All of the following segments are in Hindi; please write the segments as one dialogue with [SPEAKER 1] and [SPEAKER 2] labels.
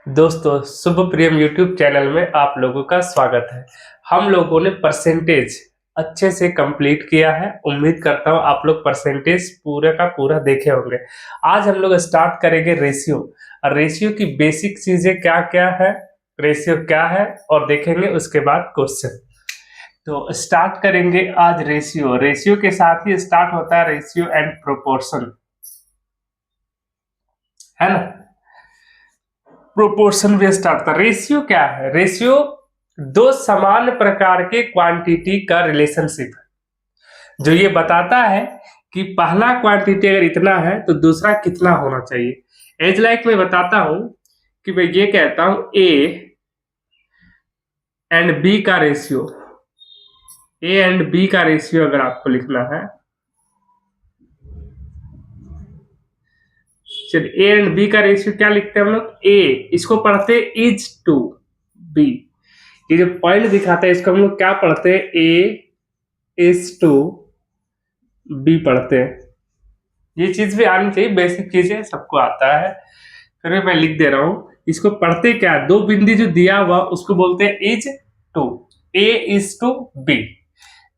[SPEAKER 1] दोस्तों, शुभ प्रियम यूट्यूब चैनल में आप लोगों का स्वागत है। हम लोगों ने परसेंटेज अच्छे से कंप्लीट किया है। उम्मीद करता हूँ आप लोग परसेंटेज पूरे का पूरा देखे होंगे। आज हम लोग स्टार्ट करेंगे रेशियो। और रेशियो की बेसिक चीजें क्या क्या है, रेशियो क्या है, और देखेंगे उसके बाद क्वेश्चन। तो स्टार्ट करेंगे आज रेशियो। रेशियो के साथ ही स्टार्ट होता है रेशियो एंड प्रोपोर्शन, है ना। प्रोपोर्शन भी स्टार्ट था। रेशियो क्या है? रेशियो दो समान प्रकार के क्वांटिटी का रिलेशनशिप है, जो ये बताता है कि पहला क्वांटिटी अगर इतना है तो दूसरा कितना होना चाहिए। एज लाइक मैं बताता हूं कि मैं ये कहता हूं ए एंड बी का रेशियो। ए एंड बी का रेशियो अगर आपको लिखना है, चलिए ए एंड बी का रेशियो क्या लिखते हैं हम लोग? ए इसको पढ़ते इज टू बी। ये जो पॉइंट दिखाता है इसको हम लोग क्या पढ़ते हैं? ए इज टू बी पढ़ते हैं। ये चीज भी आनी चाहिए, बेसिक चीजें सबको आता है। फिर मैं लिख दे रहा हूं, इसको पढ़ते क्या? दो बिंदु जो दिया हुआ उसको बोलते हैं is to. A is to B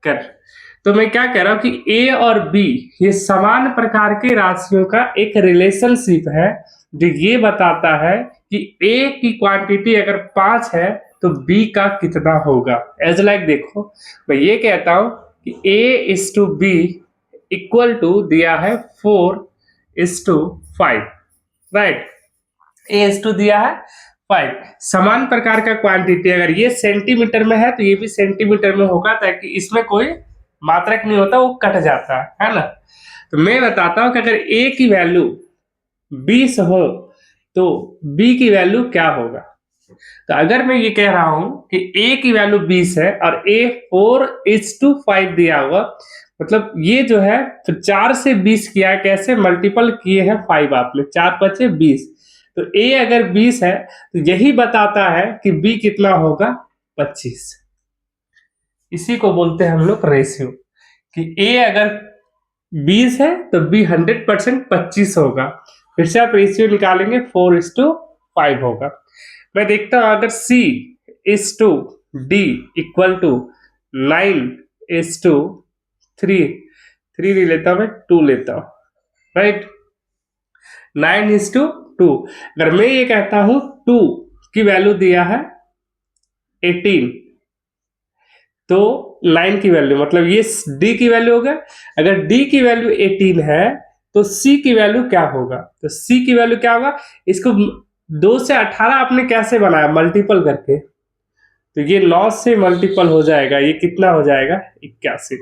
[SPEAKER 1] कर। तो मैं क्या कह रहा हूं कि ए और बी ये समान प्रकार के राशियों का एक रिलेशनशिप है, जो ये बताता है कि ए की क्वांटिटी अगर 5 है तो बी का कितना होगा। एज लाइक देखो, मैं ये कहता हूं कि A is to be equal to दिया है 4:5, राइट। ए इज टू दिया है 5। समान प्रकार का क्वांटिटी अगर ये सेंटीमीटर में है तो ये भी सेंटीमीटर में होगा, ताकि इसमें कोई मात्रक नहीं होता, वो कट जाता है ना। तो मैं बताता हूं कि अगर ए की वैल्यू 20 हो तो बी की वैल्यू क्या होगा। तो अगर मैं ये कह रहा हूं कि ए की वैल्यू 20 है और ए 4:5 दिया हुआ, मतलब ये जो है तो 4 से 20 किया, कैसे मल्टीपल किए हैं 5 आपने, 4×5 = 20। तो ए अगर 20 है तो यही बताता है कि बी कितना होगा? 25। इसी को बोलते हैं हम लोग रेशियो, कि ए अगर 20 है तो बी 100% 25 होगा। फिर से आप रेशियो निकालेंगे 4:5 होगा। मैं देखता हूं अगर C is to D equal to 9:3, 3 नहीं लेता मैं 2 लेता हूं, राइट। 9:2। अगर मैं ये कहता हूं 2 की वैल्यू दिया है 18, तो 9 की वैल्यू, मतलब ये D की वैल्यू होगा। अगर D की वैल्यू 18 है तो C की वैल्यू क्या होगा? तो C की वैल्यू क्या होगा? इसको 2 से 18 आपने कैसे बनाया? मल्टीपल करके। तो ये 9 से मल्टीपल हो जाएगा, ये कितना हो जाएगा? 81।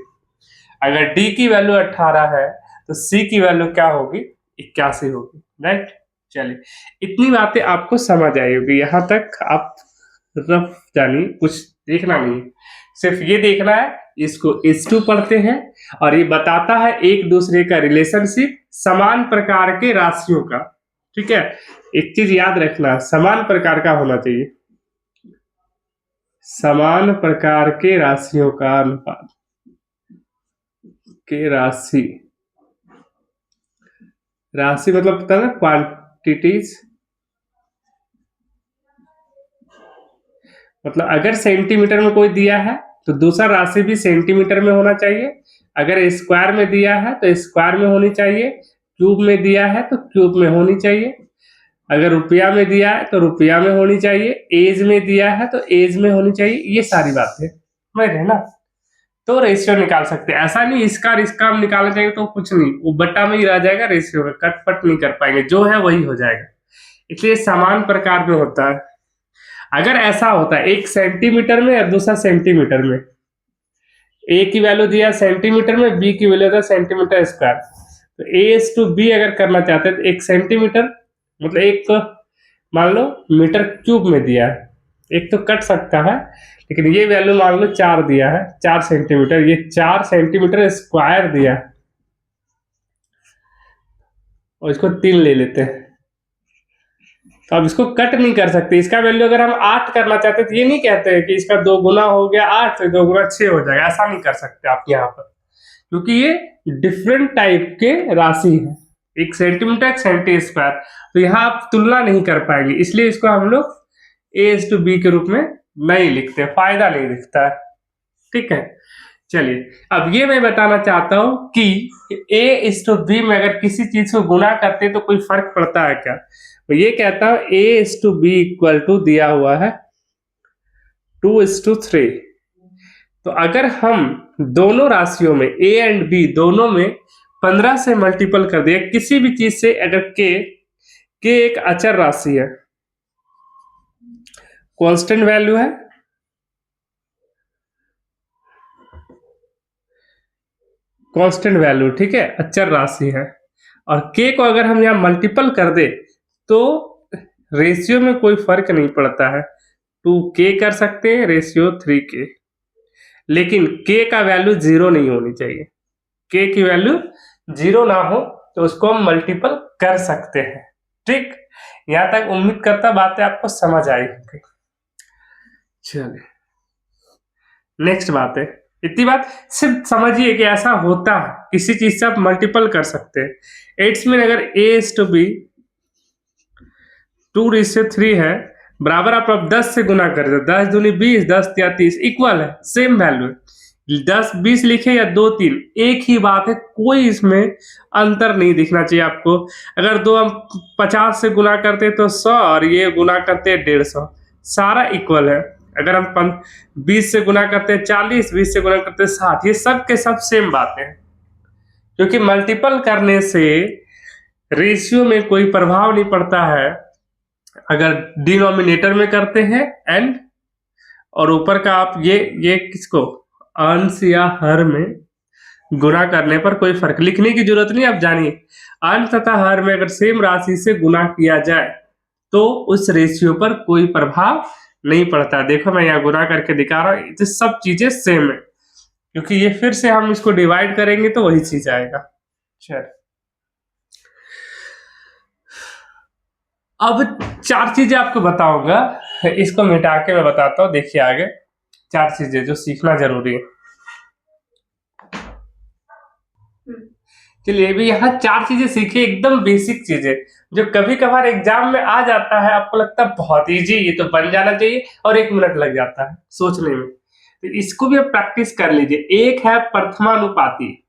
[SPEAKER 1] अगर D की वैल्यू 18 है तो C की वैल्यू क्या होगी? 81 होगी, राइट। चलिए, इतनी बातें आपको समझ आई होगी। यहां तक आप रफ जानिए, कुछ देखना नहीं, सिर्फ ये देखना है। इसको H2 पढ़ते हैं और ये बताता है एक दूसरे का रिलेशनशिप समान प्रकार के राशियों का। ठीक है, एक चीज याद रखना, समान प्रकार का होना चाहिए, समान प्रकार के राशियों का अनुपात के राशि। राशि मतलब पता है ना, क्वांटिटीज। मतलब अगर सेंटीमीटर में कोई दिया है तो दूसरा राशि भी सेंटीमीटर में होना चाहिए। अगर स्क्वायर में दिया है तो स्क्वायर में होनी चाहिए। क्यूब में दिया है तो क्यूब में होनी चाहिए। अगर रुपया में दिया है तो रुपया में होनी चाहिए। एज में दिया है तो एज में होनी चाहिए। ये सारी बातें समझ रहे ना। तो रेशियो निकाल सकते हैं। ऐसा नहीं इसका और इसका हम निकालना चाहिए तो कुछ नहीं, वो बट्टा में ही रह जाएगा, रेशियो में कटपट नहीं कर पाएंगे, जो है वही हो जाएगा। इसलिए समान प्रकार में होता है। अगर ऐसा होता है 1 सेंटीमीटर में और दूसरा सेंटीमीटर में, ए की वैल्यू दिया सेंटीमीटर में, बी की वैल्यू दिया सेंटीमीटर स्क्वायर, तो A/B अगर करना चाहते हैं तो 1 सेंटीमीटर, मतलब एक मान लो मीटर क्यूब में दिया है, एक तो कट सकता है, लेकिन ये वैल्यू मान लो 4 दिया है, 4 सेंटीमीटर, ये 4 सेंटीमीटर स्क्वायर दिया है, और इसको 3 ले लेते हैं। तो अब इसको कट नहीं कर सकते। इसका वैल्यू अगर हम 8 करना चाहते हैं तो ये नहीं कहते हैं कि इसका 2 गुना हो गया 8 तो 2 गुना 6 हो जाएगा, ऐसा नहीं कर सकते आप यहाँ पर, क्योंकि ये डिफरेंट टाइप के राशि है। एक सेंटीमीटर एक सेंटी स्क्वायर, तो यहाँ आप तुलना नहीं कर पाएंगे, इसलिए इसको हम लोग A/B के रूप में नहीं लिखते, फायदा नहीं दिखता है। ठीक है, चलिए अब ये मैं बताना चाहता हूं कि A/B में अगर किसी चीज को गुना करते तो कोई फर्क पड़ता है क्या? तो ये कहता हूं A/B इक्वल टू दिया हुआ है 2:3। तो अगर हम दोनों राशियों में A एंड B दोनों में 15 से मल्टीपल कर दिए किसी भी चीज से, अगर K एक अचर राशि है, कांस्टेंट वैल्यू है, कांस्टेंट वैल्यू, ठीक है, अचर राशि है, और K को अगर हम यहाँ मल्टीपल कर दे तो रेशियो में कोई फर्क नहीं पड़ता है, 2K कर सकते हैं, रेशियो 3K, लेकिन K का वैल्यू 0 नहीं होनी चाहिए। K की वैल्यू 0 ना हो तो उसको हम मल्टीपल कर सकते हैं। ठीक, यहां तक उम्मीद करता बातें आपको समझ आई होंगी। चलिए नेक्स्ट बात है, इतनी बात सिर्फ समझिए कि ऐसा होता है, किसी चीज से आप मल्टीपल कर सकते हैं। 8 में अगर A/B 2:3 है, बराबर आप 10 से गुना कर दो, 10 दूनी 20, 10 या 30 इक्वल है, सेम वैल्यू, 10 20 लिखे या 2 3 एक ही बात है, कोई इसमें अंतर नहीं दिखना चाहिए आपको। अगर दो हम 50 से गुना करते तो 100 और ये गुना करते 150, सारा इक्वल है। अगर हम 20 से गुना करते 40, 20 से गुना करते 60, ये सब के सब सेम बातें हैं, क्योंकि मल्टीपल करने से रेशियो में कोई प्रभाव नहीं पड़ता है। अगर डिनोमिनेटर में करते हैं एंड, और ऊपर का आप ये किसको अंश या हर में गुना करने पर कोई फर्क, लिखने की जरूरत नहीं, आप जानिए अंश तथा हर में अगर सेम राशि से गुना किया जाए तो उस रेशियो पर कोई प्रभाव नहीं पड़ता। देखो मैं यहाँ गुना करके दिखा रहा हूँ, सब चीजें सेम है, क्योंकि ये फिर से हम इसको डिवाइड करेंगे तो वही चीज आएगा। चल अब 4 चीजें आपको बताऊंगा, इसको मिटा के मैं बताता हूँ। देखिए आगे 4 चीजें जो सीखना जरूरी है। चलिए भी यहाँ 4 चीजें सीखिए, एकदम बेसिक चीजें जो कभी कभार एग्जाम में आ जाता है, आपको लगता है बहुत इजी, ये तो बन जाना चाहिए, और 1 मिनट लग जाता है सोचने में। तो इसको भी आप प्रैक्टिस कर लीजिए। एक है प्रथमानुपाती,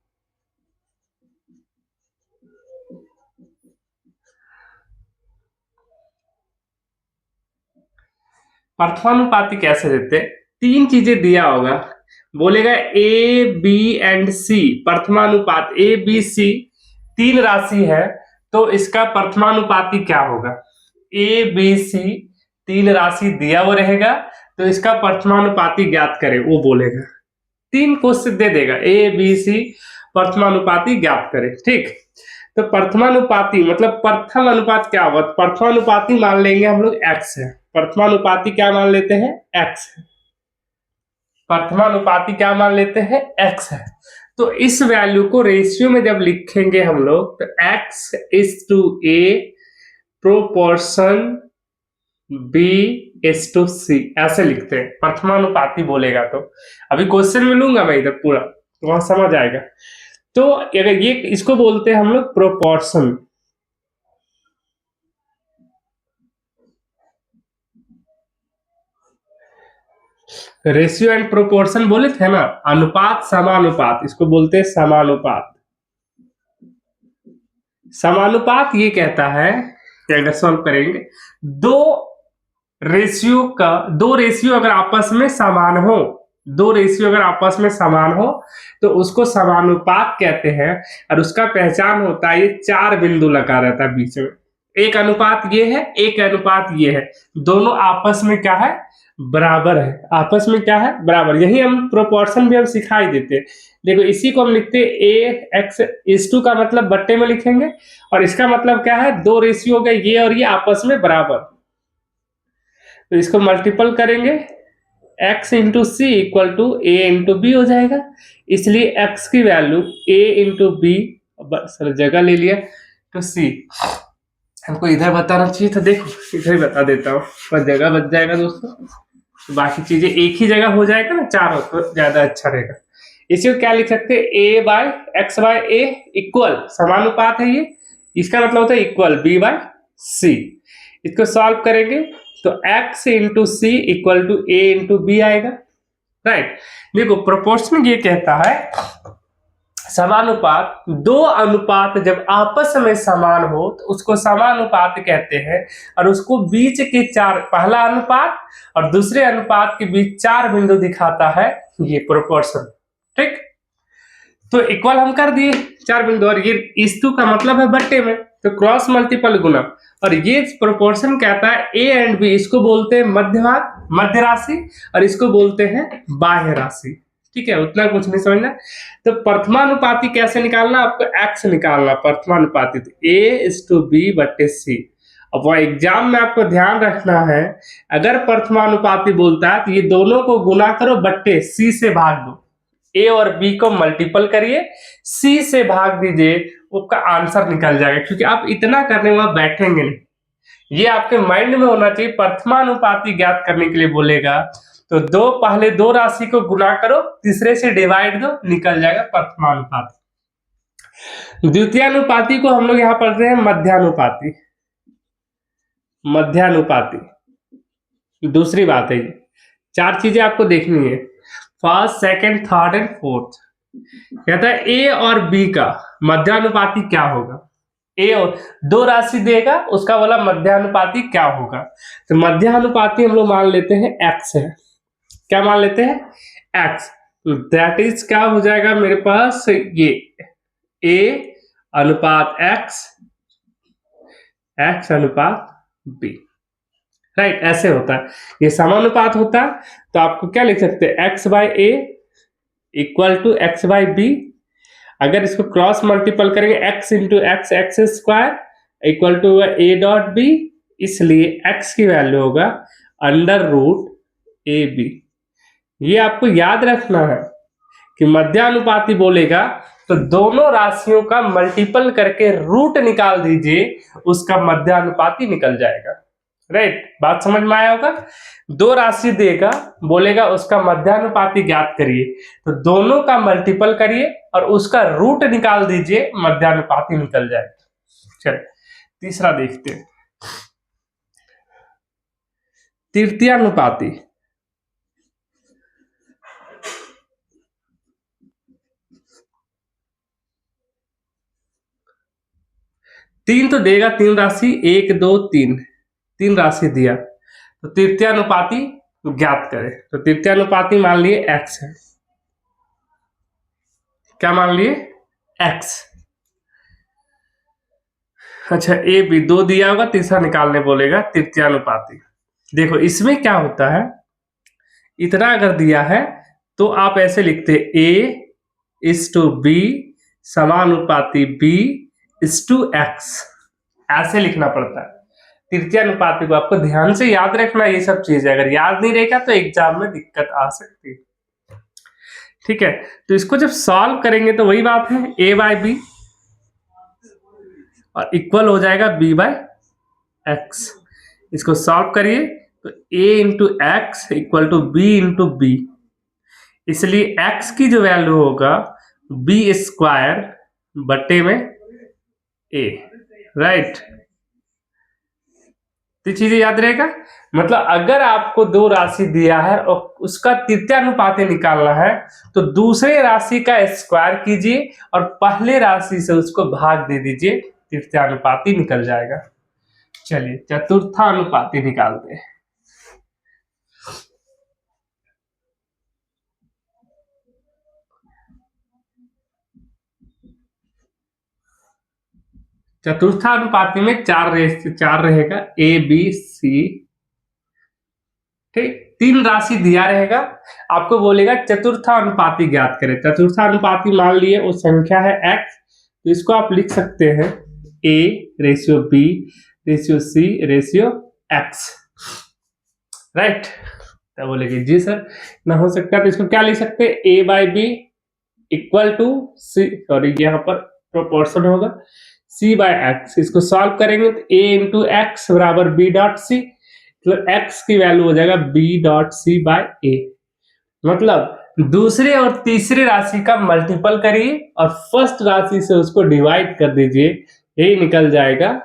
[SPEAKER 1] प्रथमानुपाती कैसे देते? 3 चीजें दिया होगा, बोलेगा A, B and C, प्रथमानुपात ABC 3 राशि है, तो इसका प्रथमानुपाती क्या होगा? ABC 3 राशि दिया हुआ रहेगा, तो इसका प्रथमानुपाती ज्ञात करें, वो बोलेगा। 3 क्वेश्चन दे देगा, ABC प्रथमानुपाती ज्ञात करें। ठीक, तो प्रथमानुपाती मतलब प्रथम अनुपात क्या होगा? प्रथमानुपाती मान लेंगे हम लोग x है, प्रथमानुपाती क्या मान लेते हैं? x है, प्रथमानुपाती क्या मान लेते हैं? x है। तो इस वैल्यू को रेशियो में जब लिखेंगे हम लोग तो x:a प्रोपोर्शन B:C ऐसे लिखते हैं, प्रथमानुपाती बोलेगा तो। अभी क्वेश्चन में लूंगा मैं इधर पूरा, तो वहां समझ आएगा। तो अगर ये इसको बोलते हैं हम लोग प्रोपोर्शन, रेशियो एंड प्रोपोर्शन बोले थे ना, अनुपात समानुपात, इसको बोलते हैं समानुपात। समानुपात ये कहता है कि अगर सॉल्व करेंगे दो रेशियो अगर आपस में समान हो, दो रेशियो अगर आपस में समान हो तो उसको समानुपात कहते हैं, और उसका पहचान होता है ये 4 बिंदु लगा रहता है बीच में। एक अनुपात ये है, एक अनुपात ये है, दोनों आपस में क्या है? बराबर है। आपस में क्या है? बराबर। यही हम प्रोपोर्शन भी हम सिखाई देते हैं। देखो इसी को हम लिखते हैं AX:2 का मतलब बट्टे में लिखेंगे, और इसका मतलब क्या है? 2 रेशियो हो गए, ये और ये आपस में बराबर, तो इसको मल्टीपल करेंगे, x into C equal to A into B हो जाएगा। इसलिए x की वैल्यू A इंटू बी, सर जगह ले लिया, तो C हमको इधर बताना चाहिए था, देखो इधर ही बता देता हूँ, बस जगह बच जाएगा दोस्तों, तो बाकी चीजें एक ही जगह हो जाएगा ना, 4 हो तो ज्यादा अच्छा रहेगा। इसी को क्या लिख सकते हैं? A/x/A इक्वल, समानुपात है ये, इसका मतलब होता है इक्वल बी बाय सी। इसको सॉल्व करेंगे तो x into C equal to A into B आएगा, राइट। देखो प्रोपोर्शन ये कहता है समानुपात, दो अनुपात जब आपस में समान हो तो उसको समानुपात कहते हैं, और उसको बीच के चार, पहला अनुपात और दूसरे अनुपात के बीच 4 बिंदु दिखाता है ये प्रोपोर्शन, ठीक। तो इक्वल हम कर दिए 4 बिंदु, और ये इस टू का मतलब है बट्टे में, तो क्रॉस मल्टीपल गुना, और ये प्रोपोर्शन कहता है ए एंड बी, इसको बोलते हैं मध्यभाग, मध्य राशि, और इसको बोलते हैं बाह्य राशि, ठीक है। उतना कुछ नहीं समझना। तो प्रथमानुपाती कैसे निकालना, आपको एक्स निकालना प्रथमानुपाती, तो ए इज टू बी बट्टे सी। अब वो एग्जाम में आपको ध्यान रखना है, अगर प्रथमानुपाती बोलता है तो ये दोनों को गुना करो बट्टे सी से भाग दो, ए और बी को मल्टीपल करिए, सी से भाग दीजिए, आपका आंसर निकल जाएगा। क्योंकि आप इतना करने वहां बैठेंगे नहीं, ये आपके माइंड में होना चाहिए। प्रथमानुपाती ज्ञात करने के लिए बोलेगा तो पहले दो राशि को गुना करो, तीसरे से डिवाइड दो, निकल जाएगा प्रथमानुपाती। द्वितीयानुपाती को हम लोग यहाँ पढ़ रहे हैं मध्यानुपाती, मध्यानुपाती दूसरी बात है। ये 4 चीजें आपको देखनी है, first, second, third and fourth. कहता है ए और बी का मध्यानुपाती क्या होगा, ए और 2 राशि देगा, उसका बोला मध्यानुपाती क्या होगा। तो मध्यानुपाती हम लोग मान लेते हैं एक्स है, क्या मान लेते हैं एक्स, तो दैट इज क्या हो जाएगा मेरे पास, ये ए अनुपात एक्स, एक्स अनुपात बी, राइट। ऐसे होता है, ये समानुपात होता है। तो आपको क्या लिख सकते हैं, X by A equal to X by B. अगर इसको क्रॉस मल्टीपल करेंगे X into X, X square equal to A dot B, इसलिए एक्स की वैल्यू होगा अंडर रूट ए बी। ये आपको याद रखना है कि मध्यानुपाती बोलेगा तो दोनों राशियों का मल्टीपल करके रूट निकाल दीजिए, उसका मध्यानुपाती निकल जाएगा, राइट। बात समझ में आया होगा। 2 राशि देगा, बोलेगा उसका मध्यानुपाती ज्ञात करिए, तो दोनों का मल्टीपल करिए और उसका रूट निकाल दीजिए, मध्यानुपाती निकल जाएगा। चलिए तीसरा देखते हैं, तृतीयानुपाती। तीन तो देगा, 3 राशि 1 2 3, 3 राशि दिया, तो तृतीयानुपाती ज्ञात करें। तो तृतीयानुपाती मान लिए x है, क्या मान लिए x। अच्छा ए बी 2 दिया होगा, तीसरा निकालने बोलेगा तृतीयानुपाती। देखो इसमें क्या होता है, इतना अगर दिया है तो आप ऐसे लिखते a इज टू बी समानुपाती b इज टू x, ऐसे लिखना पड़ता है। तृतीयानुपाती को आपको ध्यान से याद रखना, ये सब चीजें अगर याद नहीं रहेगा तो एग्जाम में दिक्कत आ सकती है, ठीक है। तो इसको जब सॉल्व करेंगे तो वही बात है, a बाय बी और इक्वल हो जाएगा b बाय एक्स। इसको सॉल्व करिए तो a into X equal to B into B, इसलिए x की जो वैल्यू होगा b स्क्वायर बटे में a, राइट। तो चीजें याद रहेगा। मतलब अगर आपको 2 राशि दिया है और उसका तृतीयानुपाती निकालना है तो दूसरे राशि का स्क्वायर कीजिए और पहले राशि से उसको भाग दे दीजिए, तृतीयानुपाती निकल जाएगा। चलिए चतुर्थानुपाती निकालते हैं। चतुर्थानुपाती में 4 रहेगा, ए बी सी, ठीक। 3 राशि दिया रहेगा, आपको बोलेगा चतुर्थानुपाती ज्ञात करें। चतुर्थानुपाती मान लिए वो संख्या है x, तो इसको आप लिख सकते हैं a ratio b ratio c ratio x, right. तो बोलेगे जी सर ना हो सकता है, तो इसको क्या लिख सकते हैं, a by B equal to C, sorry यहाँ पर प्रोपोर्शन होगा c बाय एक्स। इसको सॉल्व करेंगे तो a इंटू एक्स बराबर b डॉट सी, तो x की वैल्यू हो जाएगा b dot C by A. मतलब दूसरे और तीसरे राशि का मल्टीपल करिए और फर्स्ट राशि से उसको डिवाइड कर दीजिए, यही निकल जाएगा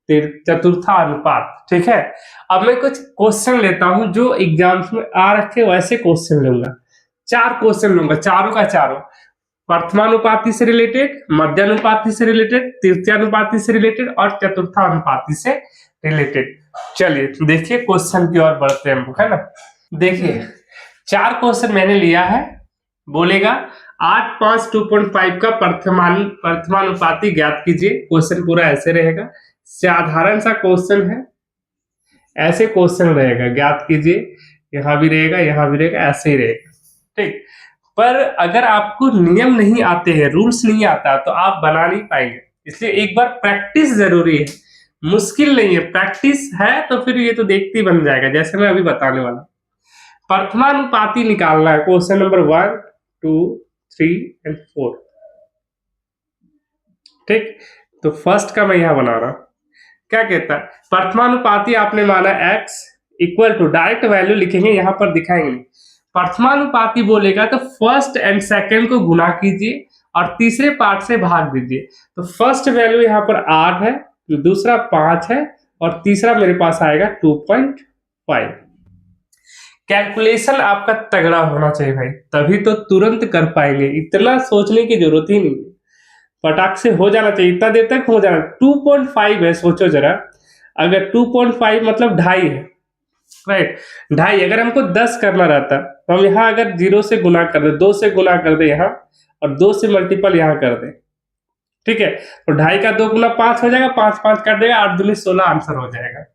[SPEAKER 1] चतुर्थानुपात। ठीक है, अब मैं कुछ क्वेश्चन लेता हूं जो एग्जाम्स में आ रखे, वैसे क्वेश्चन लूंगा। 4 क्वेश्चन लूंगा, चारों का चारों प्रथमानुपाती से रिलेटेड, मध्यानुपाती से रिलेटेड, तृतीयानुपाती से रिलेटेड और चतुर्थानुपाती से रिलेटेड। चलिए देखिए क्वेश्चन की ओर बढ़ते हैं हम, है ना। देखिए 4 क्वेश्चन मैंने लिया है। बोलेगा 8, 5, 2.5 का प्रथमानुपाती ज्ञात कीजिए। क्वेश्चन पूरा ऐसे रहेगा, साधारण सा क्वेश्चन है, ऐसे क्वेश्चन रहेगा, ज्ञात कीजिए, यहां भी रहेगा, यहां भी रहेगा, ऐसे ही रहेगा। ठीक, पर अगर आपको नियम नहीं आते हैं, रूल्स नहीं आता, तो आप बना नहीं पाएंगे। इसलिए एक बार प्रैक्टिस जरूरी है, मुश्किल नहीं है, प्रैक्टिस है तो फिर ये तो देखते ही बन जाएगा, जैसे मैं अभी बताने वाला। प्रथमानुपाती निकालना है, क्वेश्चन नंबर 1, 2, 3 एंड 4। ठीक, तो फर्स्ट का मैं यहां बना रहा हूं। क्या कहता है, प्रथमानुपाती आपने माना x equal to, direct value लिखेंगे, यहां पर दिखाएंगे नहीं। प्रथमानुपाती बोलेगा तो फर्स्ट एंड सेकंड को गुना कीजिए और तीसरे पार्ट से भाग दीजिए। तो फर्स्ट वैल्यू यहां पर 8 है, दूसरा 5 है और तीसरा मेरे पास आएगा 2.5। कैलकुलेशन आपका तगड़ा होना चाहिए भाई, तभी तो तुरंत कर पाएंगे, इतना सोचने की जरूरत ही नहीं है, फटाक से हो जाना चाहिए, इतना देर तक हो जाना। 2.5 है, सोचो जरा, अगर 2.5 मतलब 2.5 है, राइट, 2.5। अगर हमको 10 करना रहता तो हम यहाँ अगर 0 से गुना कर दे, 2 से गुना कर दे यहाँ, और 2 से मल्टीपल यहाँ कर दे। ठीक है, तो 2.5 का 2 गुना 5 हो जाएगा, 5 5 कर देगा, 8 दूनी 16 आंसर हो जाएगा।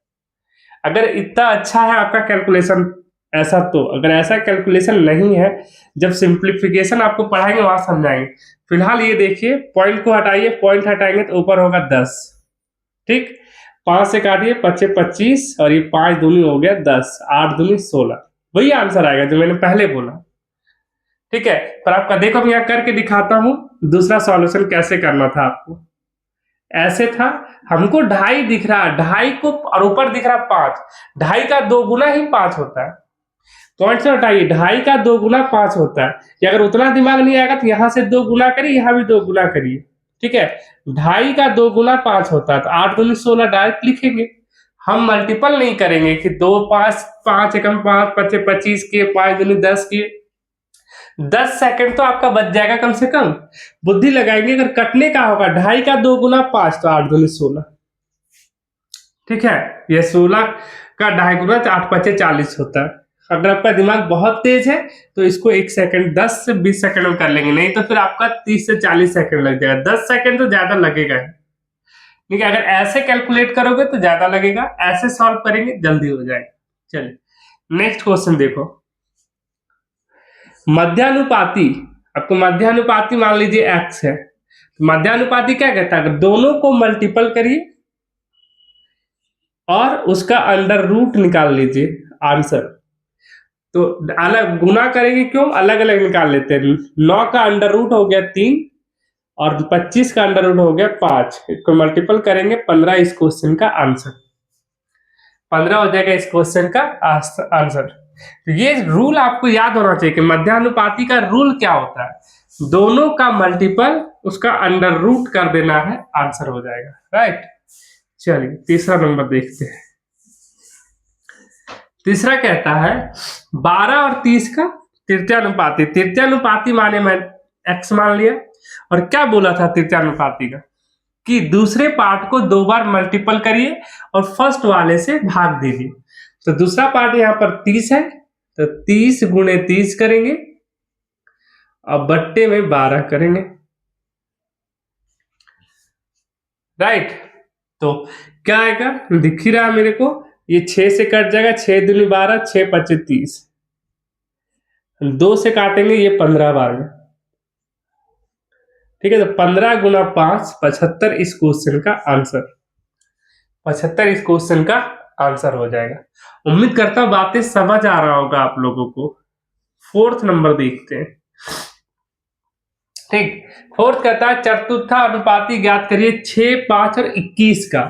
[SPEAKER 1] अगर इतना अच्छा है आपका कैलकुलेशन ऐसा, तो अगर ऐसा कैलकुलेशन नहीं है, जब सिंप्लीफिकेशन आपको पढ़ाएंगे वहां समझाएंगे। फिलहाल ये देखिए, पॉइंट को हटाइए, पॉइंट हटाएंगे तो ऊपर होगा 10। ठीक, 5 से काटिए, 5 25 और ये 5 दूनी हो गया 10, 8 दूनी 16, वही आंसर आएगा जो मैंने पहले बोला। ठीक है, पर आपका देखो मैं यहाँ करके दिखाता हूं, दूसरा सॉल्यूशन कैसे करना था आपको। ऐसे था, हमको 2.5 दिख रहा है, 2.5 को और ऊपर दिख रहा 5, 2.5 का 2 गुना ही 5 होता है। पॉइंट से हटाइए, 2.5 का 2 गुना 5 होता है। या अगर उतना दिमाग नहीं आएगा तो यहां से 2 गुना करिए, यहां भी 2 गुना करिए। ठीक है, 2.5 का 2 गुना 5 होता है, तो 8 दूनी 16 डायरेक्ट लिखेंगे। हम मल्टीपल नहीं करेंगे कि 2 5 5 एकम 5 5 25 के 5 दूनी 10 के। 10 सेकंड तो आपका बच जाएगा कम से कम, बुद्धि लगाएंगे। अगर कटने का होगा, 2.5 का 2 गुना 5 तो 8 दूनी 16। ठीक है, ये 16 का 2.5 गुना 8 5 40 होता है। अगर आपका दिमाग बहुत तेज है तो इसको 1 सेकंड 10 से 20 सेकंड में कर लेंगे, नहीं तो फिर आपका 30 से 40 सेकंड लग जाएगा। 10 सेकंड तो ज्यादा लगेगा, ठीक है। अगर ऐसे कैलकुलेट करोगे तो ज्यादा लगेगा, ऐसे सॉल्व करेंगे जल्दी हो जाएगा। चलिए नेक्स्ट क्वेश्चन देखो, मध्यानुपाती। आपको मध्यानुपाती मान लीजिए x है, मध्यानुपाती क्या कहता है, अगर दोनों को मल्टीपल करिए और उसका अंडर रूट निकाल लीजिए आंसर। तो अलग गुना करेंगे क्यों, अलग अलग निकाल लेते हैं। 9 का अंडर रूट हो गया 3 और 25 का अंडर रूट हो गया 5, इसको मल्टीपल करेंगे 15, इस क्वेश्चन का आंसर 15 हो जाएगा, इस क्वेश्चन का आंसर। तो ये रूल आपको याद होना चाहिए कि मध्यानुपाती का रूल क्या होता है, दोनों का मल्टीपल उसका अंडर रूट कर देना है, आंसर हो जाएगा, राइट। चलिए तीसरा नंबर देखते हैं। तीसरा कहता है 12 और 30 का तृतीयानुपाती। तृतीयानुपाती माने मैं x मान लिया, और क्या बोला था तृतीयानुपाती का, कि दूसरे पार्ट को 2 बार मल्टीपल करिए और फर्स्ट वाले से भाग दीजिए। तो दूसरा पार्ट यहाँ पर 30 है, तो 30 गुणे 30 करेंगे और बट्टे में 12 करेंगे, राइट। तो क्या आएगा, दिख ही रहा है मेरे को, ये 6 से कट जाएगा, 6 दूनी 12, 6 25 30, 2 से काटेंगे ये 15 बार में। ठीक है, तो 15 गुना 5 75, इस क्वेश्चन का आंसर 75, इस क्वेश्चन का आंसर हो जाएगा। उम्मीद करता हूं बातें समझ आ रहा होगा आप लोगों को। फोर्थ नंबर देखते हैं। ठीक, फोर्थ कहता है चतुर्थानुपाती ज्ञात करिए 6, 5 और 21 का।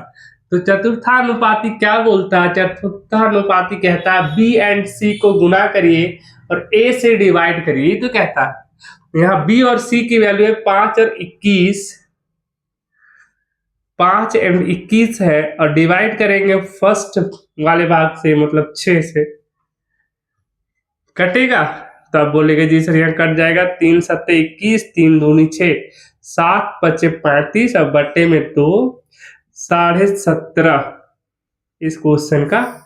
[SPEAKER 1] तो चतुर्थानुपाती क्या बोलता है, चतुर्थानुपाती कहता है बी एंड सी को गुना करिए और ए से डिवाइड करिए, ये तो कहता है। यहाँ बी और सी की वैल्यू है 5 और 21, 5 एंड 21 है और डिवाइड करेंगे फर्स्ट वाले भाग से, मतलब 6 से, कटेगा तो आप बोलेंगे जी सर यहाँ कट जाएगा। 3 सत्ते 21, 3 दूनी 6, 7 पचे 35 और बटे में 2, 17.5 इस क्वेश्चन का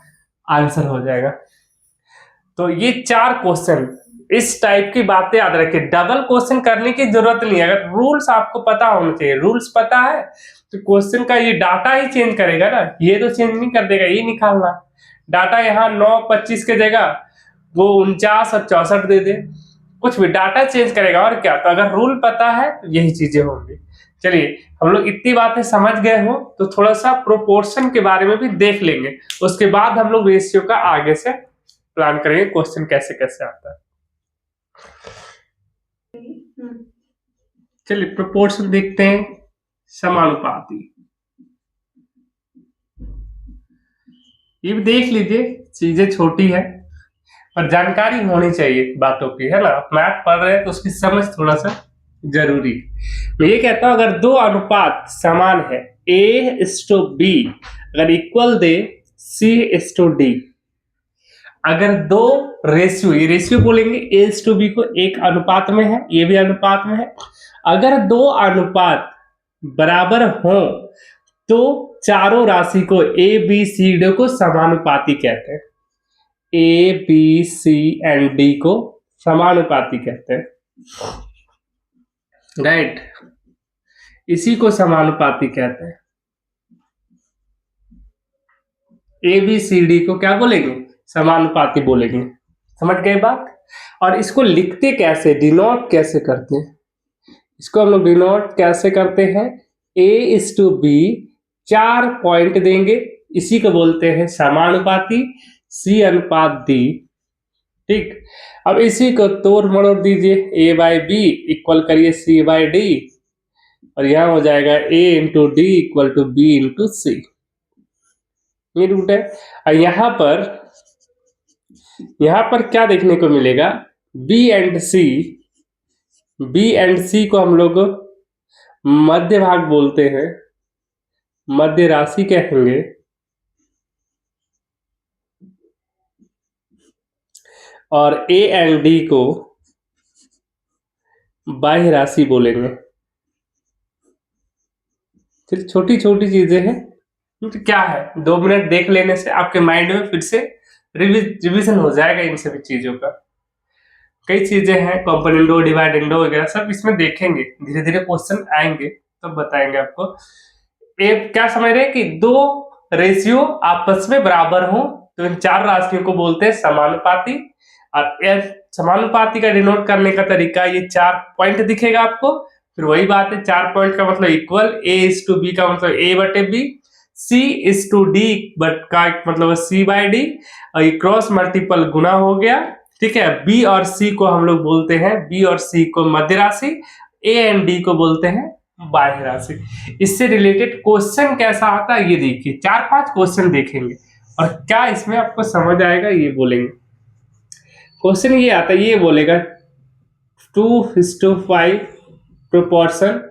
[SPEAKER 1] आंसर हो जाएगा। तो ये 4 क्वेश्चन, इस टाइप की बातें याद रखें। डबल क्वेश्चन करने की जरूरत नहीं है, अगर रूल्स आपको पता होना चाहिए। रूल्स पता है तो क्वेश्चन का ये डाटा ही चेंज करेगा ना, ये तो चेंज नहीं कर देगा। ये निकालना डाटा यहाँ 9-25 के जगह वो 49 और 64 दे दे, कुछ भी डाटा चेंज करेगा और क्या। तो अगर रूल पता है तो यही चीजें होंगी। चलिए हम लोग इतनी बातें समझ गए हो तो थोड़ा सा प्रोपोर्शन के बारे में भी देख लेंगे, उसके बाद हम लोग रेशियो का आगे से प्लान करेंगे क्वेश्चन कैसे कैसे आता है। चलिए प्रोपोर्शन देखते हैं। समानुपाती, ये भी देख लीजिए, चीजें छोटी है पर जानकारी होनी चाहिए बातों की, है ना। आप मैथ पढ़ रहे हैं तो उसकी समझ थोड़ा सा जरूरी। मैं ये कहता हूं अगर 2 अनुपात समान है, A:B अगर इक्वल दे C:D, अगर 2 रेशियो, ये रेशियो बोलेंगे A:B को, एक अनुपात में है, ये भी अनुपात में है। अगर 2 अनुपात बराबर हो तो चारों राशि को A B C D को समानुपाती कहते हैं। A B C and D को समानुपाती कहते हैं, राइट। इसी को समानुपाती कहते हैं। ABCD को क्या बोलेंगे? समानुपाती बोलेंगे। समझ गए बात। और इसको लिखते कैसे, डिनोट कैसे करते हैं, इसको हम लोग डिनोट कैसे करते हैं? A:B 4 पॉइंट देंगे, इसी को बोलते हैं समानुपाती, C:D। ठीक, अब इसी को तोड़ मरोड़ दीजिए, A/B इक्वल करिए C/D और यहां हो जाएगा A×D इक्वल टू B×C। ये रूट है। और यहां पर क्या देखने को मिलेगा? B एंड C को हम लोग मध्य भाग बोलते हैं, मध्य राशि कहेंगे। और A एंड D को बाह्य राशि बोलेंगे। फिर छोटी छोटी चीजें हैं, तो क्या है 2 मिनट देख लेने से आपके माइंड में फिर से रिविजन हो जाएगा इन सभी चीजों का। कई चीजें हैं, कंपोनेंडो, डिवाइडेंडो वगैरह सब इसमें देखेंगे, धीरे धीरे क्वेश्चन आएंगे तो बताएंगे आपको। एक क्या समझ रहे हैं कि 2 रेशियो आपस में बराबर हो तो इन 4 राशियों को बोलते हैं समानुपाती। और समानुपाती का डिनोट करने का तरीका, ये 4 पॉइंट दिखेगा आपको, फिर वही बात है 4 पॉइंट का मतलब इक्वल, A:B का मतलब A/B, C:D का मतलब C/D, और ये क्रॉस मल्टीपल गुना हो गया। ठीक है, B और C को हम लोग बोलते हैं, B और C को मध्य राशि, A एंड D को बोलते हैं बाह्य राशि। इससे रिलेटेड क्वेश्चन कैसा आता है ये देखिए, 4-5 क्वेश्चन देखेंगे और क्या इसमें आपको समझ आएगा ये बोलेंगे। क्वेश्चन ये आता है, ये बोलेगा 2:5 प्रोपोर्शन,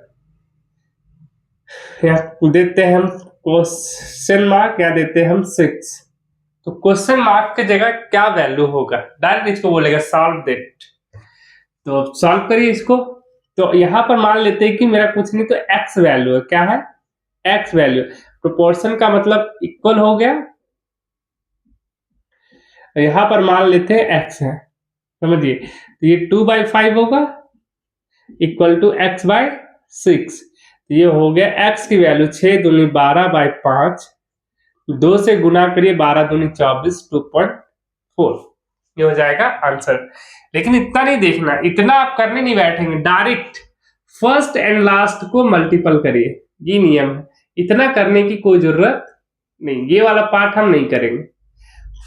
[SPEAKER 1] या देते हैं हम क्वेश्चन मार्क, या देते हैं हम 6। तो क्वेश्चन मार्क की जगह क्या वैल्यू होगा, डायरेक्ट इसको बोलेगा सॉल्व दैट। तो सॉल्व करिए इसको। तो यहां पर मान लेते हैं कि मेरा कुछ नहीं तो x वैल्यू है। क्या है? x value. प्रोपोर्शन का मतलब इक्वल हो गया, यहां पर मान लेते हैं x है, समझिए। तो ये 2/5 होगा इक्वल टू x/6। ये हो गया x की वैल्यू 6 दूनी 12/5, 2 से गुना करिए 12 दूनी 24, 2.4। ये हो जाएगा आंसर। लेकिन इतना नहीं देखना, इतना आप करने नहीं बैठेंगे, डायरेक्ट फर्स्ट एंड लास्ट को मल्टीपल करिए, ये नियम है। इतना करने की कोई जरूरत नहीं, ये वाला पार्ट हम नहीं करेंगे।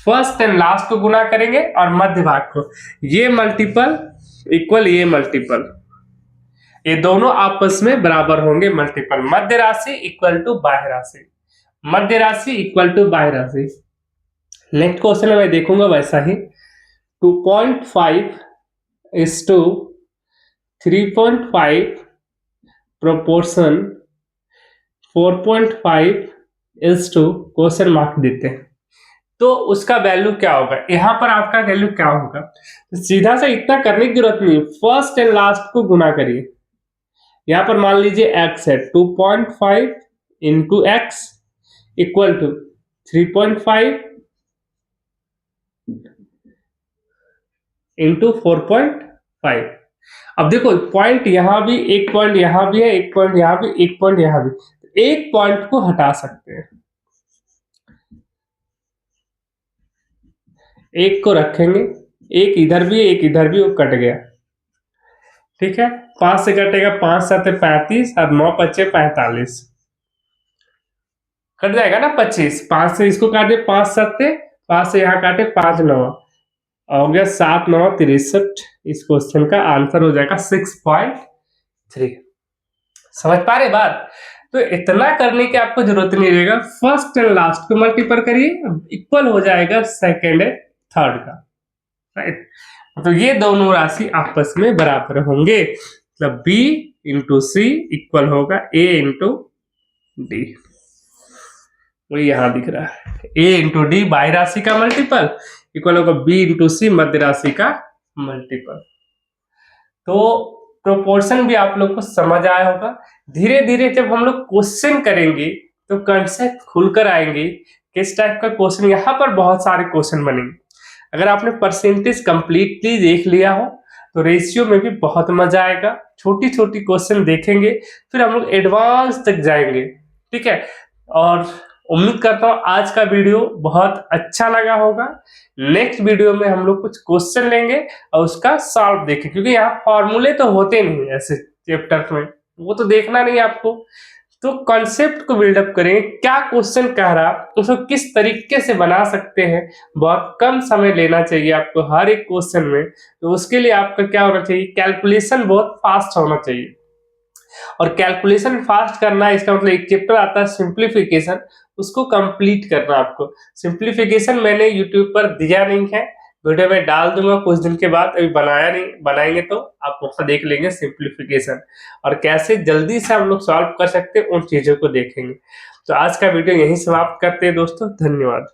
[SPEAKER 1] फर्स्ट एंड लास्ट को गुना करेंगे और मध्य भाग को, ये मल्टीपल इक्वल ये मल्टीपल, ये दोनों आपस में बराबर होंगे मल्टीपल। मध्य राशि इक्वल टू बाह्य राशि, मध्य राशि इक्वल टू बाह्य राशि। नेक्स्ट क्वेश्चन में मैं देखूंगा वैसा ही, 2.5:3.5 proportion 4.5 is to question mark देते हैं, तो उसका वैल्यू क्या होगा, यहाँ पर आपका वैल्यू क्या होगा। तो सीधा सा इतना करने की जरूरत नहीं, फर्स्ट एंड लास्ट को गुना करिए। यहाँ पर मान लीजिए x है 2.5 into X equal to 3.5 into 4.5। अब देखो पॉइंट यहाँ भी, एक पॉइंट यहाँ भी है, एक पॉइंट यहाँ भी, एक पॉइंट यहाँ भी, एक पॉइंट को हटा सकते हैं, एक को रखेंगे, एक इधर भी एक इधर भी, वो कट गया। ठीक है, 5 से कटेगा 5 7 35 और 9 5 45, कट जाएगा ना 25। 5 से इसको काटे 5 7, 5 से यहाँ काटे 5 9, हो गया 7 9 63। इस क्वेश्चन का आंसर हो जाएगा 6.3। समझ पा रहे बात। तो इतना करने की आपको जरूरत नहीं रहेगा, फर्स्ट एंड लास्ट को मल्टीपल करिए, इक्वल हो जाएगा सेकेंड एंड थर्ड का, राइट। तो ये दोनों राशि आपस में बराबर होंगे, मतलब b इंटू सी इक्वल होगा a इंटू डी। वही यहां दिख रहा है, a इंटू डी बाई राशि का मल्टीपल इक्वल होगा b इंटू सी मध्य राशि का मल्टीपल। तो प्रोपोर्शन भी आप लोग को समझ आया होगा। धीरे धीरे जब हम लोग क्वेश्चन करेंगे तो कंसेप्ट खुलकर आएंगे, किस टाइप का क्वेश्चन, यहाँ पर बहुत सारे क्वेश्चन बनेंगे। अगर आपने परसेंटेज कंप्लीटली देख लिया हो तो रेशियो में भी बहुत मजा आएगा। छोटी छोटी क्वेश्चन देखेंगे, फिर हम लोग एडवांस तक जाएंगे, ठीक है। और उम्मीद करता हूँ आज का वीडियो बहुत अच्छा लगा होगा। नेक्स्ट वीडियो में हम लोग कुछ क्वेश्चन लेंगे और उसका सॉल्व देखें, क्योंकि यहाँ फॉर्मूले तो होते नहीं ऐसे चैप्टर में, वो तो देखना नहीं आपको। तो कॉन्सेप्ट को बिल्डअप करें, क्या क्वेश्चन कह रहा उसको किस तरीके से बना सकते हैं। बहुत कम समय लेना चाहिए आपको हर एक क्वेश्चन में। तो उसके लिए आपका क्या होना चाहिए, कैलकुलेशन बहुत फास्ट होना चाहिए। और कैलकुलेशन फास्ट करना इसका मतलब एक चैप्टर आता है सिंप्लीफिकेशन, उसको कंप्लीट करना आपको। सिंप्लीफिकेशन मैंने यूट्यूब पर दिया नहीं है, वीडियो में डाल दूंगा कुछ दिन के बाद, अभी बनाया नहीं, बनाएंगे तो आप वहां देख लेंगे सिंप्लीफिकेशन, और कैसे जल्दी से हम लोग सॉल्व कर सकते हैं उन चीजों को देखेंगे। तो आज का वीडियो यहीं समाप्त करते हैं दोस्तों, धन्यवाद।